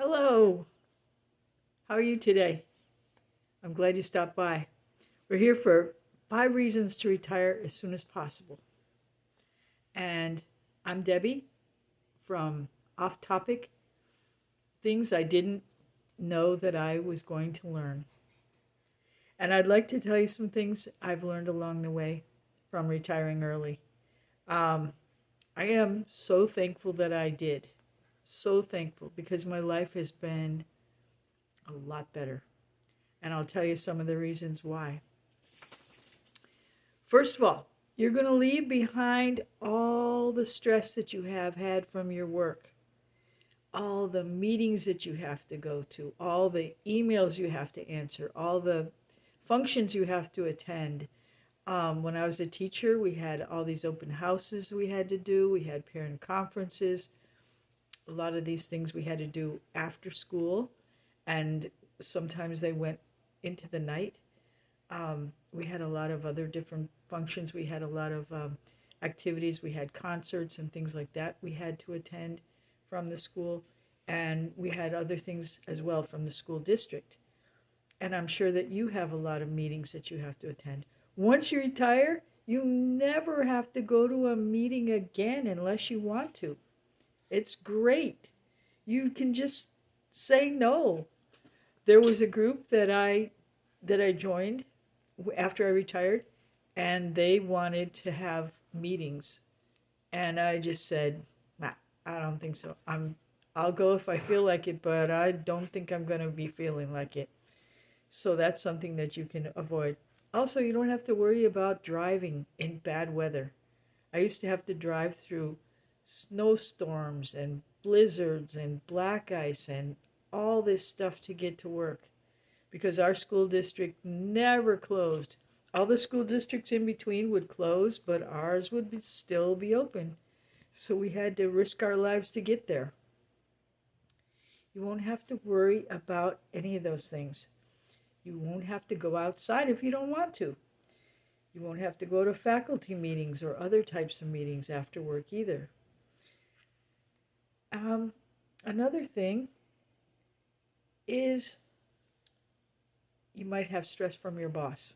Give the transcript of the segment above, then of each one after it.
Hello, how are you today? I'm glad you stopped by. We're here for 5 reasons to retire as soon as possible. And I'm Debbie from Off Topic Things I Didn't Know That I Was Going to Learn. And I'd like to tell you some things I've learned along the way from retiring early. Um, I am so thankful that I did. So thankful because my life has been a lot better. And I'll tell you some of the reasons why. First of all, you're going to leave behind all the stress that you have had from your work, all the meetings that you have to go to, all the emails you have to answer, all the functions you have to attend. When I was a teacher, we had all these open houses we had to do, we had parent conferences. A lot of these things we had to do after school, and sometimes they went into the night. We had a lot of other different functions. We had a lot of activities. We had concerts and things like that we had to attend from the school. And we had other things as well from the school district. And I'm sure that you have a lot of meetings that you have to attend. Once you retire, you never have to go to a meeting again unless you want to. It's great. You can just say no. There was a group that I joined after I retired, and they wanted to have meetings, and I just said, nah, I don't think so. I'll go if I feel like it, but I don't think I'm going to be feeling like it. So that's something that you can avoid. Also, you don't have to worry about driving in bad weather. I used to have to drive through snowstorms and blizzards and black ice and all this stuff to get to work because our school district never closed. All the school districts in between would close, but ours would still be open. So we had to risk our lives to get there. You won't have to worry about any of those things. You won't have to go outside if you don't want to. You won't have to go to faculty meetings or other types of meetings after work either. Another thing is you might have stress from your boss.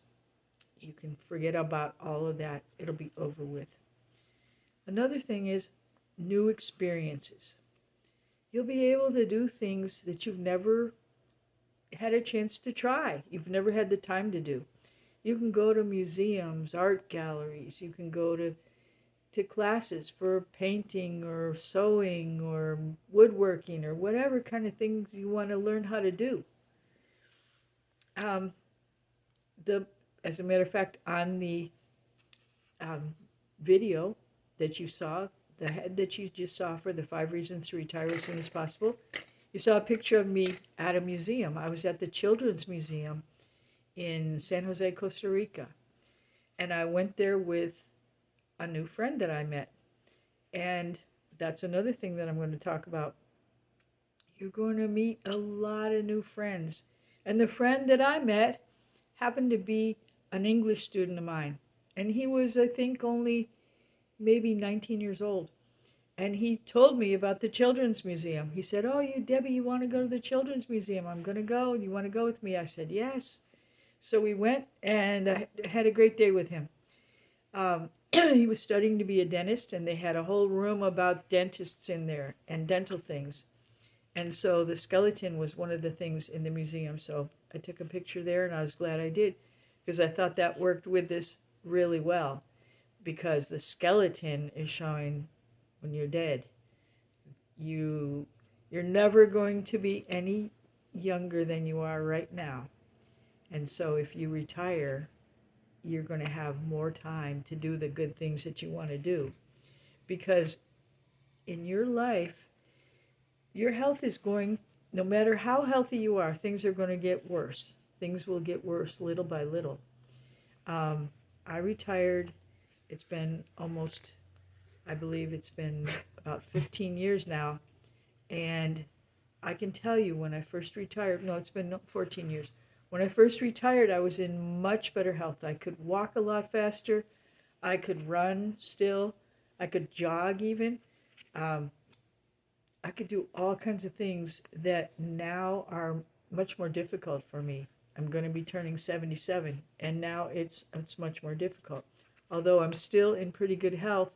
You can forget about all of that. It'll be over with. Another thing is new experiences. You'll be able to do things that you've never had a chance to try. You've never had the time to do. You can go to museums, art galleries. You can go to classes for painting or sewing or woodworking or whatever kind of things you want to learn how to do. As a matter of fact, on the video that you saw, the head that you just saw for the 5 reasons to retire as soon as possible, you saw a picture of me at a museum. I was at the Children's Museum in San Jose, Costa Rica. And I went there with a new friend that I met. And that's another thing that I'm going to talk about. You're going to meet a lot of new friends. And the friend that I met happened to be an English student of mine. And he was, I think, only maybe 19 years old. And he told me about the Children's Museum. He said, oh, Debbie, you want to go to the Children's Museum? I'm going to go. You want to go with me? I said, yes. So we went, and I had a great day with him. He was studying to be a dentist, and they had a whole room about dentists in there and dental things. And so the skeleton was one of the things in the museum. So I took a picture there, and I was glad I did, because I thought that worked with this really well, because the skeleton is showing when you're dead. You're never going to be any younger than you are right now. And so if you retire, you're going to have more time to do the good things that you want to do. Because in your life, your health is going, no matter how healthy you are, things are going to get worse. Things will get worse little by little. I retired, it's been almost, I believe it's been about 15 years now. And I can tell you when I first retired, no, it's been 14 years. When I first retired, I was in much better health. I could walk a lot faster. I could run still. I could jog even. I I could do all kinds of things that now are much more difficult for me. I'm going to be turning 77, and now it's much more difficult. Although I'm still in pretty good health,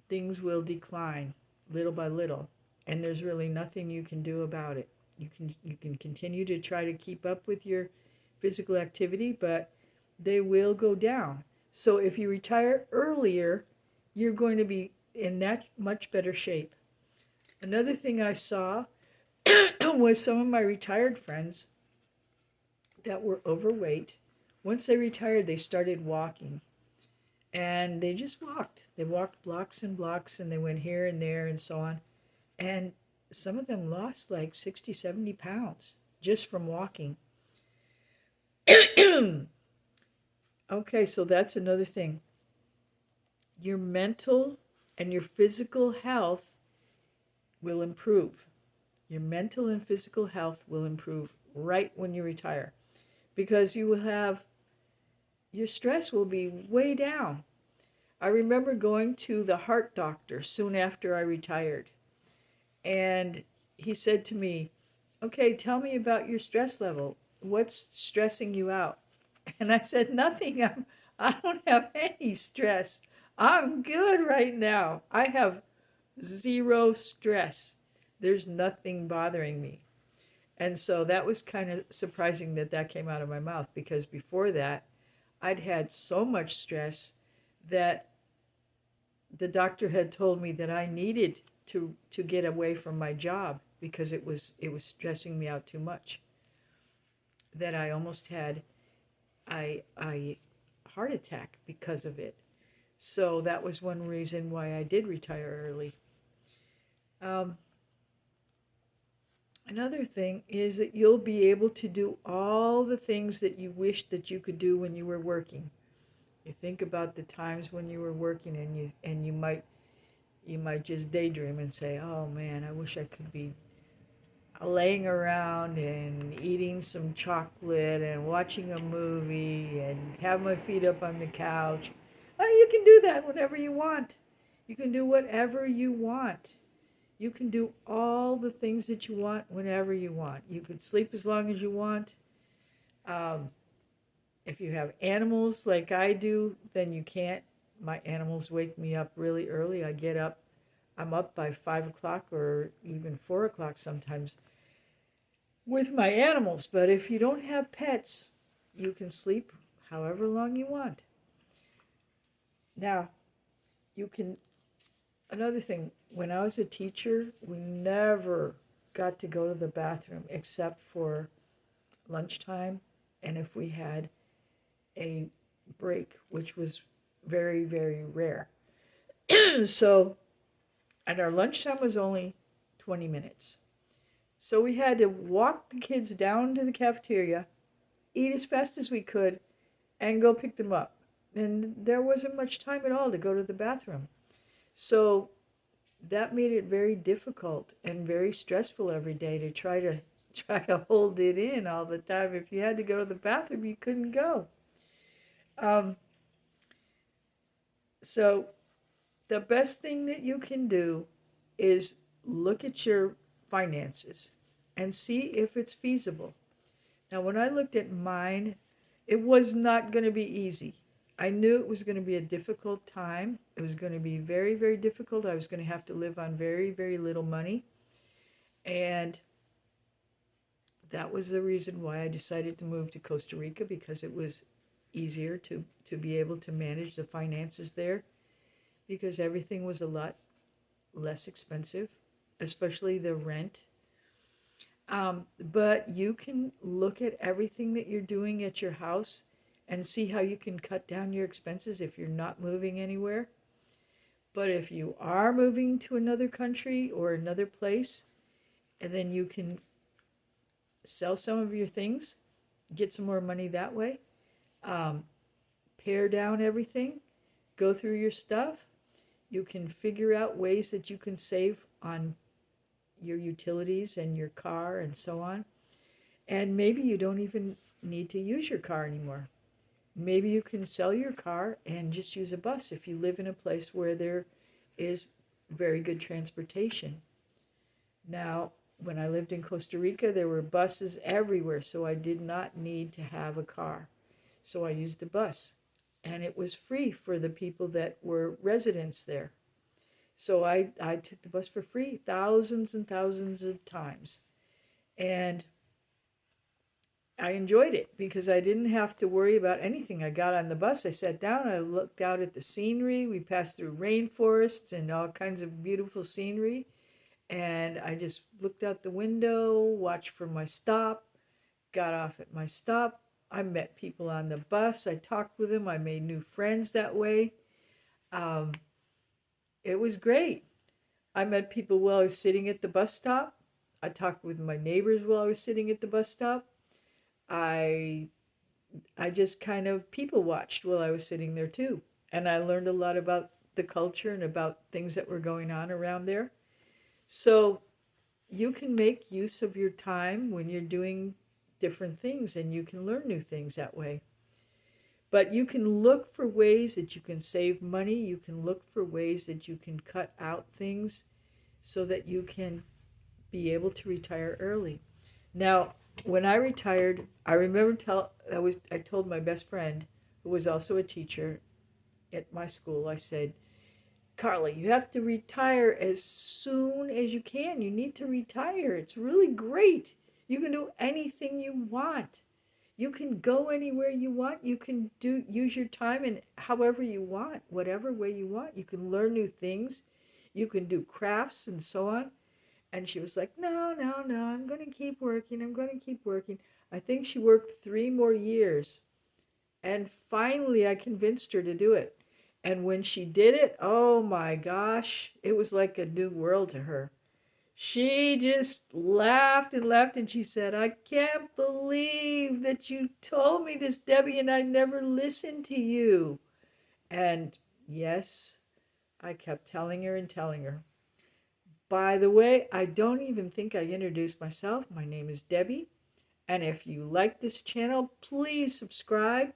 things will decline little by little, and there's really nothing you can do about it. You can continue to try to keep up with your physical activity, but they will go down. So if you retire earlier, you're going to be in that much better shape. Another thing I saw was some of my retired friends that were overweight. Once they retired, they started walking. And they just walked. They walked blocks and blocks, and they went here and there and so on. And some of them lost like 60, 70 pounds just from walking. Okay, so that's another thing. Your mental and your physical health will improve. Your mental and physical health will improve right when you retire, because you will have, your stress will be way down. I remember going to the heart doctor soon after I retired, and he said to me, okay, tell me about your stress level. What's stressing you out? And I said, nothing. I don't have any stress. I'm good right now. I have zero stress. There's nothing bothering me. And so that was kind of surprising that that came out of my mouth, because before that, I'd had so much stress that the doctor had told me that I needed to get away from my job because it was stressing me out too much. That I almost had a heart attack because of it. So that was one reason why I did retire early. Another thing is that you'll be able to do all the things that you wished that you could do when you were working. You think about the times when you were working, and you might just daydream and say, "Oh man, I wish I could be laying around and eating some chocolate and watching a movie and have my feet up on the couch." Oh, you can do that whenever you want. You can do whatever you want. You can do all the things that you want whenever you want. You could sleep as long as you want. If you have animals like I do, then you can't. My animals wake me up really early. I get up. I'm up by 5 o'clock or even 4 o'clock sometimes with my animals. But if you don't have pets, you can sleep however long you want. Now, you can, another thing, when I was a teacher, we never got to go to the bathroom except for lunchtime and if we had a break, which was very, very rare. So, and our lunchtime was only 20 minutes. So we had to walk the kids down to the cafeteria, eat as fast as we could, and go pick them up. And there wasn't much time at all to go to the bathroom. So that made it very difficult and very stressful every day to try to hold it in all the time. If you had to go to the bathroom, you couldn't go. So the best thing that you can do is look at your finances and see if it's feasible. Now, when I looked at mine, it was not going to be easy. I knew it was going to be a difficult time. It was going to be very, very difficult. I was going to have to live on very, very little money. And that was the reason why I decided to move to Costa Rica, because it was easier to be able to manage the finances there, because everything was a lot less expensive, especially the rent. But you can look at everything that you're doing at your house and see how you can cut down your expenses if you're not moving anywhere. But if you are moving to another country or another place, and then you can sell some of your things, get some more money that way, pare down everything, go through your stuff. You can figure out ways that you can save on your utilities and your car and so on. And maybe you don't even need to use your car anymore. Maybe you can sell your car and just use a bus if you live in a place where there is very good transportation. Now, when I lived in Costa Rica, there were buses everywhere, so I did not need to have a car. So I used a bus, and it was free for the people that were residents there. So I took the bus for free thousands and thousands of times. And I enjoyed it because I didn't have to worry about anything. I got on the bus, I sat down, I looked out at the scenery. We passed through rainforests and all kinds of beautiful scenery. And I just looked out the window, watched for my stop, got off at my stop. I met people on the bus. I talked with them. I made new friends that way. Um, it was great. I met people while I was sitting at the bus stop. I talked with my neighbors while I was sitting at the bus stop. I I just kind of people watched while I was sitting there too. And I learned a lot about the culture and about things that were going on around there. So you can make use of your time when you're doing different things and you can learn new things that way. But you can look for ways that you can save money. You can look for ways that you can cut out things so that you can be able to retire early. Now, when I retired, I remember I told my best friend, who was also a teacher at my school, I said, Carly, you have to retire as soon as you can. You need to retire. It's really great. You can do anything you want. You can go anywhere you want. You can use your time in however you want, whatever way you want. You can learn new things. You can do crafts and so on. And she was like, no, no, no, I'm going to keep working. I'm going to keep working. I think she worked 3 more years. And finally, I convinced her to do it. And when she did it, oh my gosh, it was like a new world to her. She just laughed and laughed and she said, I can't believe that you told me this, Debbie, and I never listened to you. And yes, I kept telling her and telling her. By the way, I don't even think I introduced myself. My name is Debbie. And if you like this channel, please subscribe.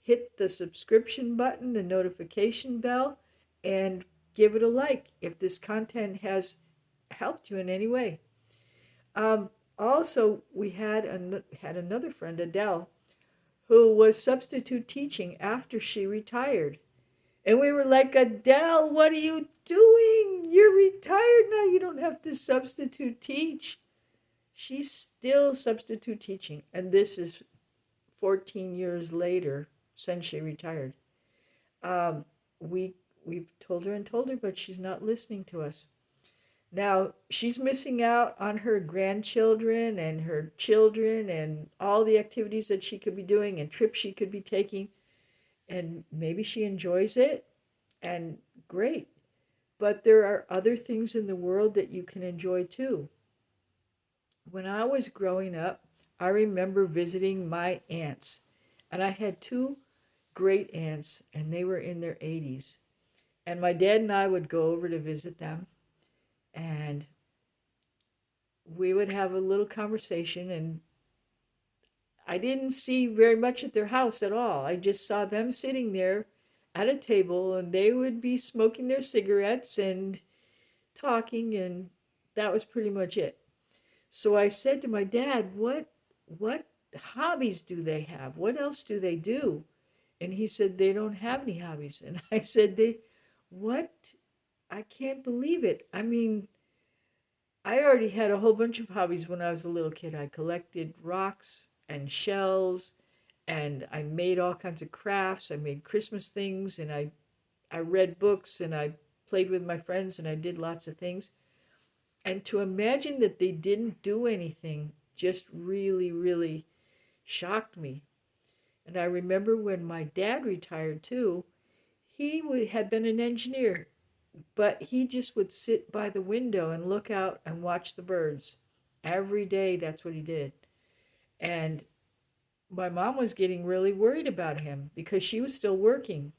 Hit the subscription button, the notification bell, and give it a like if this content has helped you in any way. Also, we had another friend, Adele, who was substitute teaching after she retired. And we were like, Adele, what are you doing? You're retired now. You don't have to substitute teach. She's still substitute teaching. And this is 14 years later since she retired. We've told her, but she's not listening to us. Now, she's missing out on her grandchildren and her children and all the activities that she could be doing and trips she could be taking. And maybe she enjoys it, and great. But there are other things in the world that you can enjoy too. When I was growing up, I remember visiting my aunts. And I had 2 great aunts, and they were in their 80s. And my dad and I would go over to visit them. And we would have a little conversation, and I didn't see very much at their house at all. I just saw them sitting there at a table, and they would be smoking their cigarettes and talking, and that was pretty much it. So I said to my dad, what hobbies do they have? What else do they do? And he said, they don't have any hobbies. And I said, what? I can't believe it. I mean, I already had a whole bunch of hobbies when I was a little kid. I collected rocks and shells, and I made all kinds of crafts. I made Christmas things, and I read books, and I played with my friends, and I did lots of things. And to imagine that they didn't do anything just really, really shocked me. And I remember when my dad retired too, he had been an engineer, but he just would sit by the window and look out and watch the birds. Every day, that's what he did. And my mom was getting really worried about him because she was still working.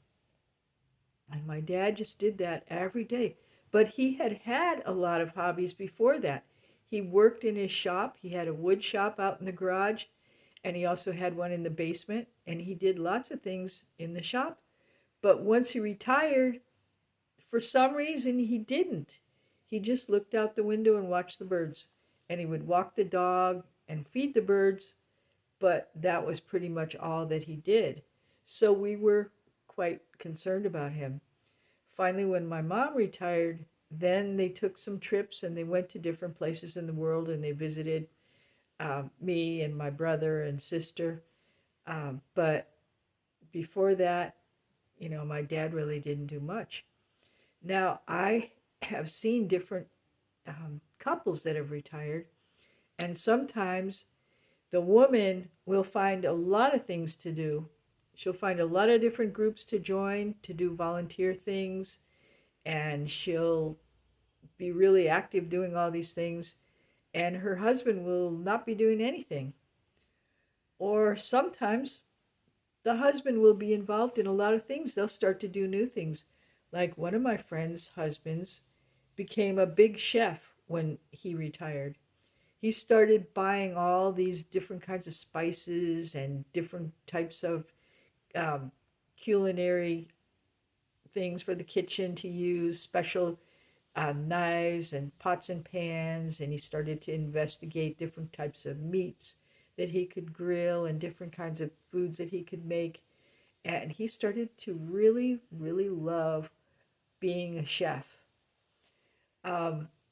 And my dad just did that every day. But he had a lot of hobbies before that. He worked in his shop. He had a wood shop out in the garage, and he also had one in the basement, and he did lots of things in the shop. But once he retired, for some reason, he didn't. He just looked out the window and watched the birds. And he would walk the dog and feed the birds, but that was pretty much all that he did. So we were quite concerned about him. Finally, when my mom retired, then they took some trips and they went to different places in the world and they visited me and my brother and sister. But before that, my dad really didn't do much. Now, I have seen different couples that have retired, and sometimes the woman will find a lot of things to do. She'll find a lot of different groups to join to do volunteer things, and she'll be really active doing all these things, and her husband will not be doing anything. Or sometimes the husband will be involved in a lot of things. They'll start to do new things. Like one of my friend's husbands became a big chef when he retired. He started buying all these different kinds of spices and different types of culinary things for the kitchen to use, special knives and pots and pans, and he started to investigate different types of meats that he could grill and different kinds of foods that he could make. And he started to really, really love being a chef.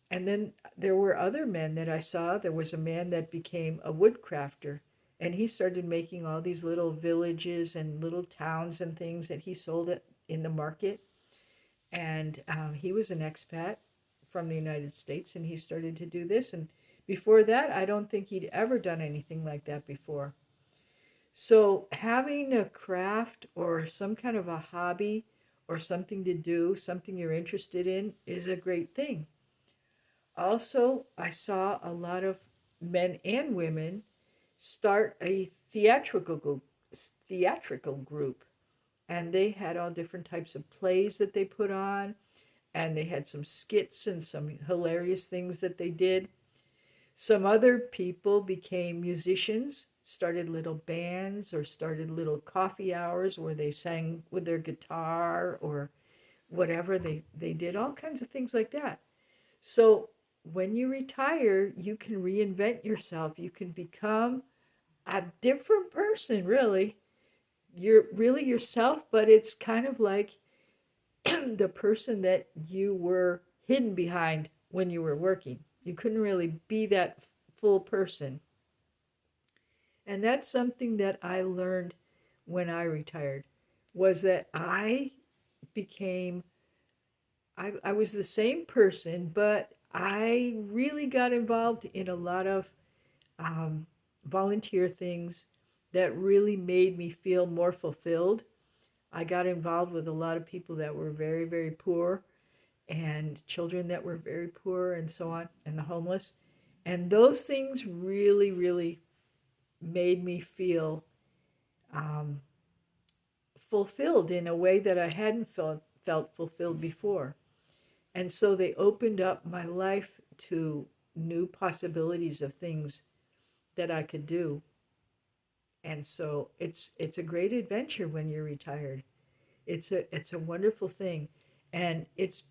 And then there were other men that I saw. There was a man that became a woodcrafter, and he started making all these little villages and little towns and things that he sold it in the market. And he was an expat from the United States, and he started to do this. And before that, I don't think he'd ever done anything like that before. So having a craft or some kind of a hobby or something to do, something you're interested in, is a great thing. Also, I saw a lot of men and women start a theatrical group, and they had all different types of plays that they put on, and they had some skits and some hilarious things that they did. Some other people became musicians, started little bands or started little coffee hours where they sang with their guitar or whatever. They did all kinds of things like that. So when you retire, you can reinvent yourself. You can become a different person, really. You're really yourself, but it's kind of like the person that you were hidden behind when you were working. You couldn't really be that full person. And that's something that I learned when I retired, was that I became, I was the same person, but I really got involved in a lot of volunteer things that really made me feel more fulfilled. I got involved with a lot of people that were very, very poor and children that were very poor and so on, and the homeless. And those things really, really made me feel fulfilled in a way that I hadn't felt fulfilled before. And so they opened up my life to new possibilities of things that I could do. And so it's a great adventure when you're retired. It's a wonderful thing. And it's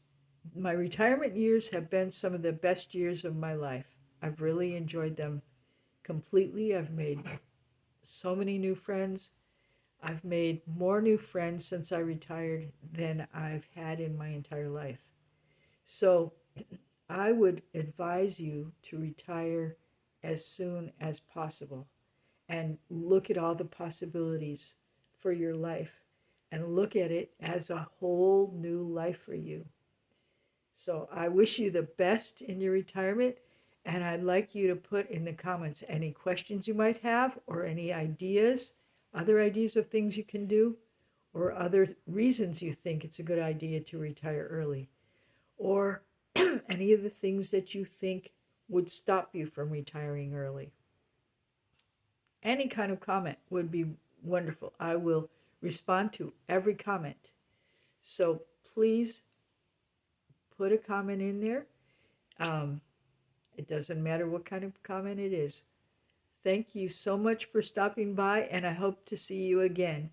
my retirement years have been some of the best years of my life. I've really enjoyed them completely. I've made so many new friends. I've made more new friends since I retired than I've had in my entire life. So I would advise you to retire as soon as possible and look at all the possibilities for your life and look at it as a whole new life for you. So I wish you the best in your retirement, and I'd like you to put in the comments any questions you might have or any ideas, other ideas of things you can do, or other reasons you think it's a good idea to retire early, or any of the things that you think would stop you from retiring early. Any kind of comment would be wonderful. I will respond to every comment. So please put a comment in there. It doesn't matter what kind of comment it is. Thank you so much for stopping by, and I hope to see you again.